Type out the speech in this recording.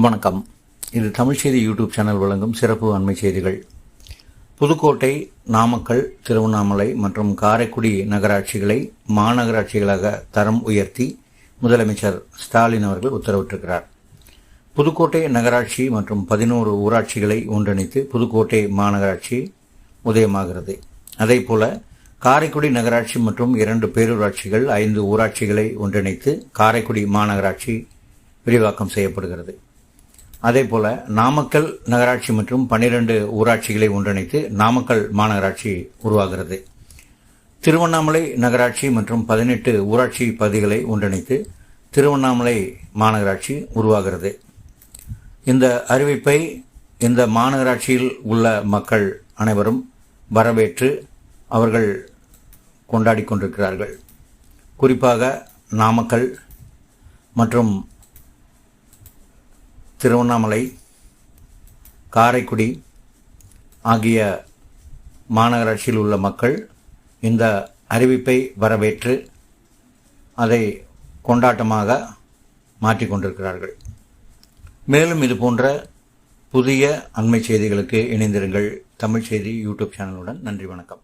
வணக்கம். இது தமிழ் செய்தி யூடியூப் சேனல் வழங்கும் சிறப்பு அண்மை செய்திகள். புதுக்கோட்டை, நாமக்கல், திருவண்ணாமலை மற்றும் காரைக்குடி நகராட்சிகளை மாநகராட்சிகளாக தரம் உயர்த்தி முதலமைச்சர் ஸ்டாலின் அவர்கள் உத்தரவிட்டிருக்கிறார். புதுக்கோட்டை நகராட்சி மற்றும் 11 ஊராட்சிகளை ஒன்றிணைத்து புதுக்கோட்டை மாநகராட்சி உதயமாகிறது. அதேபோல காரைக்குடி நகராட்சி மற்றும் 2 பேரூராட்சிகள், 5 ஊராட்சிகளை ஒன்றிணைத்து காரைக்குடி மாநகராட்சி விரிவாக்கம் செய்யப்படுகிறது. அதேபோல நாமக்கல் நகராட்சி மற்றும் 12 ஊராட்சிகளை ஒன்றிணைத்து நாமக்கல் மாநகராட்சி உருவாகிறது. திருவண்ணாமலை நகராட்சி மற்றும் 18 ஊராட்சி பகுதிகளை ஒன்றிணைத்து திருவண்ணாமலை மாநகராட்சி உருவாகிறது. இந்த அறிவிப்பை இந்த மாநகராட்சியில் உள்ள மக்கள் அனைவரும் வரவேற்று அவர்கள் கொண்டாடி கொண்டிருக்கிறார்கள். குறிப்பாக நாமக்கல் மற்றும் திருவண்ணாமலை, காரைக்குடி ஆகிய மாநகராட்சியில் உள்ள மக்கள் இந்த அறிவிப்பை வரவேற்று அதை கொண்டாட்டமாக மாற்றிக்கொண்டிருக்கிறார்கள். மேலும் இது போன்ற புதிய அண்மை செய்திகளுக்கு இணைந்திருங்கள் தமிழ் செய்தி யூடியூப் சேனலுடன். நன்றி, வணக்கம்.